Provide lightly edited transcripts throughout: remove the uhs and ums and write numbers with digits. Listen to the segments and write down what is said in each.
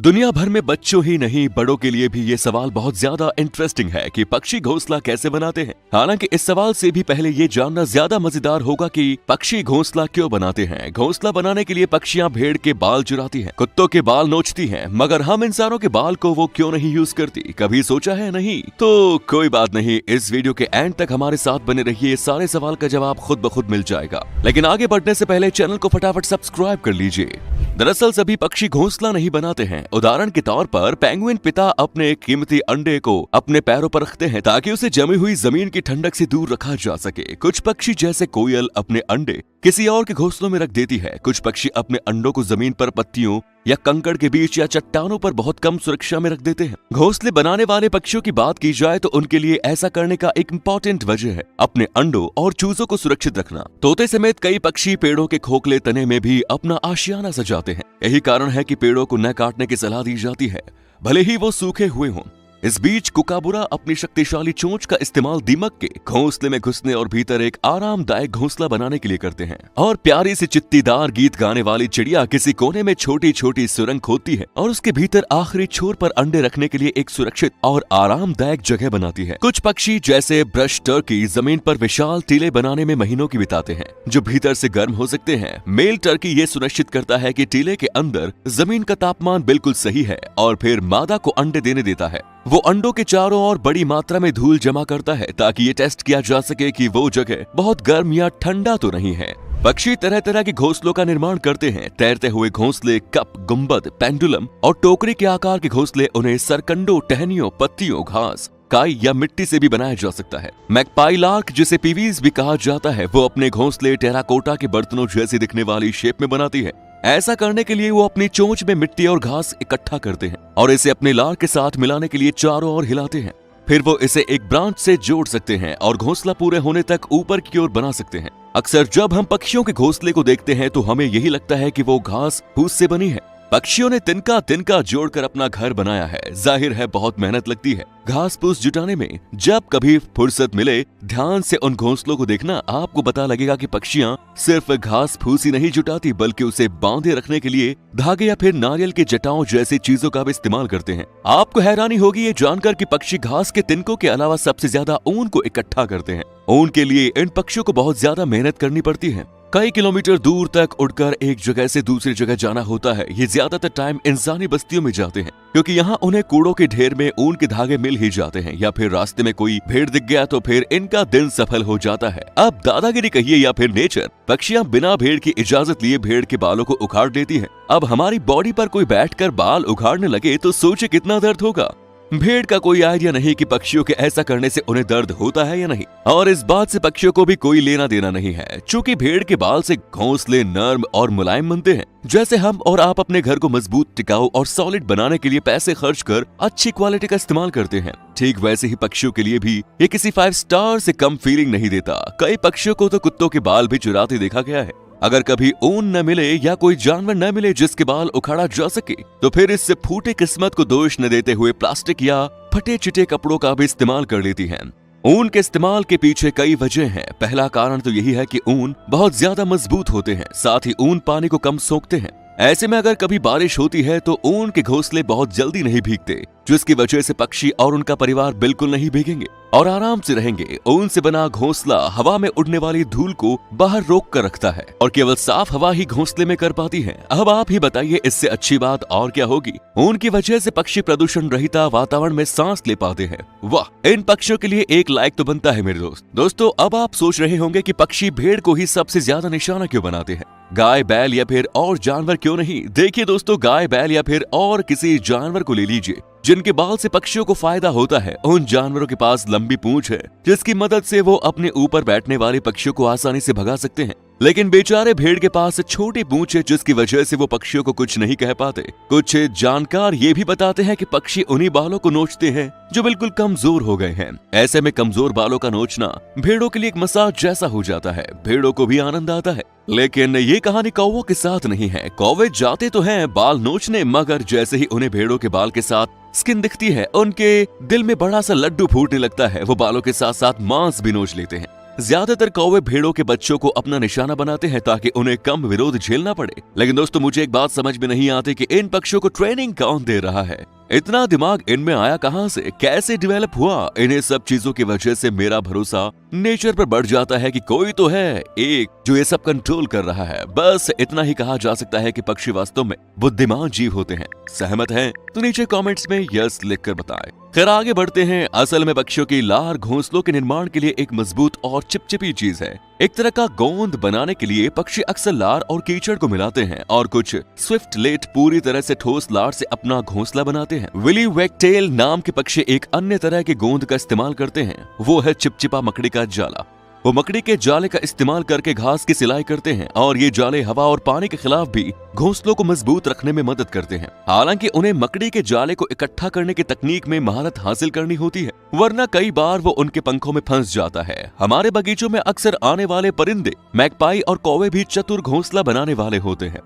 दुनिया भर में बच्चों ही नहीं बड़ों के लिए भी ये सवाल बहुत ज्यादा इंटरेस्टिंग है कि पक्षी घोंसला कैसे बनाते हैं। हालांकि इस सवाल से भी पहले ये जानना ज्यादा मजेदार होगा कि पक्षी घोंसला क्यों बनाते हैं। घोंसला बनाने के लिए पक्षियां भेड़ के बाल चुराती हैं, कुत्तों के बाल नोचती हैं, मगर हम इंसानों के बाल को वो क्यों नहीं यूज करती, कभी सोचा है? नहीं तो कोई बात नहीं, इस वीडियो के एंड तक हमारे साथ बने रहिए, सारे सवाल का जवाब खुद ब खुद मिल जाएगा। लेकिन आगे बढ़ने से पहले चैनल को फटाफट सब्सक्राइब कर लीजिए। दरअसल सभी पक्षी घोंसला नहीं बनाते हैं। उदाहरण के तौर पर पेंगुइन पिता अपने कीमती अंडे को अपने पैरों पर रखते हैं ताकि उसे जमी हुई जमीन की ठंडक से दूर रखा जा सके। कुछ पक्षी जैसे कोयल अपने अंडे किसी और के घोंसलों में रख देती है। कुछ पक्षी अपने अंडों को जमीन पर पत्तियों या कंकड़ के बीच या चट्टानों पर बहुत कम सुरक्षा में रख देते हैं। घोंसले बनाने वाले पक्षियों की बात की जाए तो उनके लिए ऐसा करने का एक इम्पोर्टेंट वजह है अपने अंडों और चूजों को सुरक्षित रखना। तोते समेत कई पक्षी पेड़ों के खोखले तने में भी अपना आशियाना सजाते हैं। यही कारण है कि पेड़ों को न काटने की सलाह दी जाती है, भले ही वो सूखे हुए हों। इस बीच कुकाबुरा अपनी शक्तिशाली चोंच का इस्तेमाल दीमक के घोंसले में घुसने और भीतर एक आरामदायक घोंसला बनाने के लिए करते हैं। और प्यारी सी चित्तीदार गीत गाने वाली चिड़िया किसी कोने में छोटी छोटी सुरंग खोदती है और उसके भीतर आखिरी छोर पर अंडे रखने के लिए एक सुरक्षित और आरामदायक जगह बनाती है। कुछ पक्षी जैसे ब्रश टर्की जमीन पर विशाल टीले बनाने में महीनों की बिताते हैं, जो भीतर से गर्म हो सकते हैं। मेल टर्की ये सुनिश्चित करता है कि टीले के अंदर जमीन का तापमान बिल्कुल सही है और फिर मादा को अंडे देने देता है। वो अंडों के चारों ओर बड़ी मात्रा में धूल जमा करता है ताकि ये टेस्ट किया जा सके कि वो जगह बहुत गर्म या ठंडा तो नहीं है। पक्षी तरह तरह के घोंसलों का निर्माण करते हैं। तैरते हुए घोंसले, कप, गुंबद, पेंडुलम और टोकरी के आकार के घोंसले उन्हें सरकंडों, टहनियों, पत्तियों, घास, काई या मिट्टी से भी बनाया जा सकता है। मैगपाई लार्क, जिसे पीवीज भी कहा जाता है, वो अपने घोंसले टेराकोटा के बर्तनों जैसी दिखने वाली शेप में बनाती है। ऐसा करने के लिए वो अपनी चोंच में मिट्टी और घास इकट्ठा करते हैं और इसे अपने लार के साथ मिलाने के लिए चारों ओर हिलाते हैं। फिर वो इसे एक ब्रांच से जोड़ सकते हैं और घोंसला पूरे होने तक ऊपर की ओर बना सकते हैं। अक्सर जब हम पक्षियों के घोंसले को देखते हैं तो हमें यही लगता है कि वो घास फूस से बनी है। पक्षियों ने तिनका तिनका जोड़कर अपना घर बनाया है। जाहिर है बहुत मेहनत लगती है घास फूस जुटाने में। जब कभी फुर्सत मिले ध्यान से उन घोंसलों को देखना, आपको पता लगेगा कि पक्षियां सिर्फ घास फूस ही नहीं जुटाती बल्कि उसे बांधे रखने के लिए धागे या फिर नारियल के जटाओं जैसी चीजों का भी इस्तेमाल करते हैं। आपको हैरानी होगी ये जानकर कि पक्षी घास के तिनकों के अलावा सबसे ज्यादा ऊन को इकट्ठा करते हैं। ऊन के लिए इन पक्षियों को बहुत ज्यादा मेहनत करनी पड़ती है। कई किलोमीटर दूर तक उड़कर एक जगह से दूसरी जगह जाना होता है। ये ज्यादातर टाइम इंसानी बस्तियों में जाते हैं क्योंकि यहाँ उन्हें कूड़ों के ढेर में ऊन के धागे मिल ही जाते हैं, या फिर रास्ते में कोई भेड़ दिख गया तो फिर इनका दिन सफल हो जाता है। अब दादागिरी कहिए या फिर नेचर, पक्षियां बिना भेड़ की इजाजत लिए भेड़ के बालों को उखाड़ देती हैं। अब हमारी बॉडी पर कोई बैठकर बाल उखाड़ने लगे तो सोचे कितना दर्द होगा। भेड़ का कोई आइडिया नहीं कि पक्षियों के ऐसा करने से उन्हें दर्द होता है या नहीं, और इस बात से पक्षियों को भी कोई लेना देना नहीं है। चूंकि भेड़ के बाल से घोंसले नर्म और मुलायम बनते हैं, जैसे हम और आप अपने घर को मजबूत, टिकाऊ और सॉलिड बनाने के लिए पैसे खर्च कर अच्छी क्वालिटी का इस्तेमाल करते हैं, ठीक वैसे ही पक्षियों के लिए भी ये किसी 5 स्टार से कम फीलिंग नहीं देता। कई पक्षियों को तो कुत्तों के बाल भी चुराते देखा गया है। अगर कभी ऊन न मिले या कोई जानवर न मिले जिसके बाल उखाड़ा जा सके तो फिर इससे फूटे किस्मत को दोष न देते हुए प्लास्टिक या फटे चिटे कपड़ों का भी इस्तेमाल कर लेती हैं। ऊन के इस्तेमाल के पीछे कई वजह हैं। पहला कारण तो यही है कि ऊन बहुत ज्यादा मजबूत होते हैं, साथ ही ऊन पानी को कम सोखते हैं। ऐसे में अगर कभी बारिश होती है तो ऊन के घोंसले बहुत जल्दी नहीं भीगते, जिसकी वजह से पक्षी और उनका परिवार बिल्कुल नहीं भीगेंगे और आराम से रहेंगे। ऊन से बना घोंसला हवा में उड़ने वाली धूल को बाहर रोक कर रखता है और केवल साफ हवा ही घोंसले में कर पाती है। अब आप ही बताइए इससे अच्छी बात और क्या होगी। ऊन की वजह से पक्षी प्रदूषण रहित वातावरण में सांस ले पाते हैं। वाह, इन पक्षियों के लिए एक लाइक तो बनता है मेरे दोस्त। दोस्तों, अब आप सोच रहे होंगे कि पक्षी भेड़ को ही सबसे ज्यादा निशाना क्यों बनाते हैं, गाय, बैल या फिर और जानवर क्यों नहीं। देखिए दोस्तों, गाय, बैल या फिर और किसी जानवर को ले लीजिए जिनके बाल से पक्षियों को फायदा होता है। उन जानवरों के पास लंबी पूंछ है जिसकी मदद से वो अपने ऊपर बैठने वाले पक्षियों को आसानी से भगा सकते हैं। लेकिन बेचारे भेड़ के पास छोटी पूंछ है जिसकी वजह से वो पक्षियों को कुछ नहीं कह पाते। कुछ जानकार ये भी बताते हैं कि पक्षी उन्हीं बालों को नोचते हैं जो बिल्कुल कमजोर हो गए हैं। ऐसे में कमजोर बालों का नोचना भेड़ों के लिए एक मसाज जैसा हो जाता है। भेड़ों को भी आनंद आता है। लेकिन ये कहानी कौवों के साथ नहीं है। कौवे जाते तो हैं बाल नोचने, मगर जैसे ही उन्हें भेड़ों के बाल के साथ स्किन दिखती है उनके दिल में बड़ा सा लड्डू फूटने लगता है। वो बालों के साथ साथ मांस भी नोच लेते हैं। ज्यादातर कौवे भेड़ों के बच्चों को अपना निशाना बनाते हैं ताकि उन्हें कम विरोध झेलना पड़े। लेकिन दोस्तों, मुझे एक बात समझ में नहीं आती कि इन पक्षियों को ट्रेनिंग कौन दे रहा है। इतना दिमाग इनमें आया कहां से, कैसे डेवलप हुआ? इन्हें सब चीजों की वजह से मेरा भरोसा नेचर पर बढ़ जाता है कि कोई तो है एक जो ये सब कंट्रोल कर रहा है। बस इतना ही कहा जा सकता है कि पक्षी वास्तव में बुद्धिमान जीव होते हैं। सहमत हैं? तो नीचे कमेंट्स में यस लिखकर बताएं। खैर, आगे बढ़ते हैं। असल में पक्षियों की लार घोंसलों के निर्माण के लिए एक मजबूत और चिपचिपी चीज है। एक तरह का गोंद बनाने के लिए पक्षी अक्सर लार और कीचड़ को मिलाते हैं और कुछ स्विफ्टलेट पूरी तरह से ठोस लार से अपना घोंसला बनाते हैं। विली वैगटेल नाम के पक्षी एक अन्य तरह के गोंद का इस्तेमाल करते हैं, वो है चिपचिपा मकड़ी का जाला। वो मकड़ी के जाले का इस्तेमाल करके घास की सिलाई करते हैं और ये जाले हवा और पानी के खिलाफ भी घोंसलों को मजबूत रखने में मदद करते हैं। हालांकि उन्हें मकड़ी के जाले को इकट्ठा करने की तकनीक में महारत हासिल करनी होती है, वरना कई बार वो उनके पंखों में फंस जाता है। हमारे बगीचों में अक्सर आने वाले परिंदे, मैगपाई और कौवे भी चतुर घोंसला बनाने वाले होते हैं।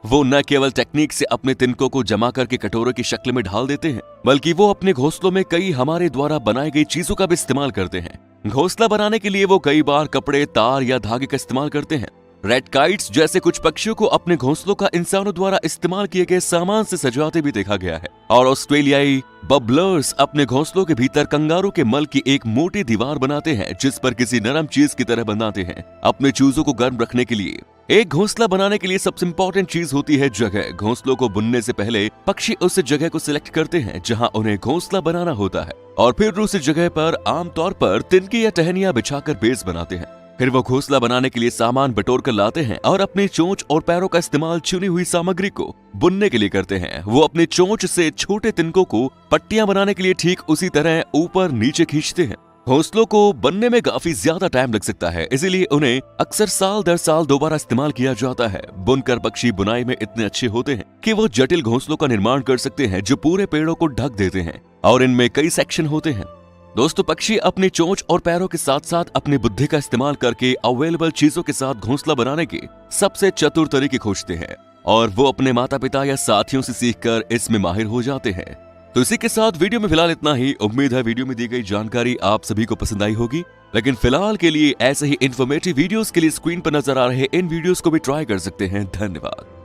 वो न केवल टेक्निक से अपने तिनकों को जमा करके कटोरों की शक्ल में ढाल देते हैं, बल्कि वो अपने घोंसलों में कई हमारे द्वारा बनाई गई चीजों का भी इस्तेमाल करते हैं। घोंसला बनाने के लिए वो कई बार कपड़े, तार या धागे का इस्तेमाल करते हैं। रेड काइट्स जैसे कुछ पक्षियों को अपने घोंसलों का इंसानों द्वारा इस्तेमाल किए गए सामान से सजाते भी देखा गया है। और ऑस्ट्रेलियाई बबलर्स अपने घोंसलों के भीतर कंगारू के मल की एक मोटी दीवार बनाते हैं, जिस पर किसी नरम चीज की तरह बनाते हैं। अपने चूजों को गर्म रखने के लिए एक घोंसला बनाने के लिए सबसे इंपॉर्टेंट चीज होती है जगह। घोंसलों को बुनने से पहले पक्षी उस जगह को सिलेक्ट करते हैं जहां उन्हें घोंसला बनाना होता है, और फिर उस जगह पर आमतौर पर तिनकी या टहनियां बिछाकर बेस बनाते हैं। फिर वो घोंसला बनाने के लिए सामान बटोर कर लाते हैं और अपनी चोंच और पैरों का इस्तेमाल चुनी हुई सामग्री को बुनने के लिए करते हैं। वो अपनी चोंच से छोटे तिनकों को पट्टियां बनाने के लिए ठीक उसी तरह ऊपर नीचे खींचते हैं। घोंसलों को बनने में काफी ज्यादा टाइम लग सकता है, इसीलिए उन्हें अक्सर साल दर साल दोबारा इस्तेमाल किया जाता है। बुनकर पक्षी बुनाई में इतने अच्छे होते हैं कि वो जटिल घोंसलों का निर्माण कर सकते हैं जो पूरे पेड़ों को ढक देते हैं, और इनमें कई सेक्शन होते हैं। दोस्तों, पक्षी अपनी चोंच और पैरों के साथ साथ अपनी बुद्धि का इस्तेमाल करके अवेलेबल चीजों के साथ घोंसला बनाने के सबसे चतुर तरीके खोजते हैं, और वो अपने माता पिता या साथियों से सीखकर इसमें माहिर हो जाते हैं। तो इसी के साथ वीडियो में फिलहाल इतना ही। उम्मीद है वीडियो में दी गई जानकारी आप सभी को पसंद आई होगी। लेकिन फिलहाल के लिए ऐसे ही इन्फॉर्मेटिव वीडियोस के लिए स्क्रीन पर नजर आ रहे इन वीडियोस को भी ट्राई कर सकते हैं। धन्यवाद।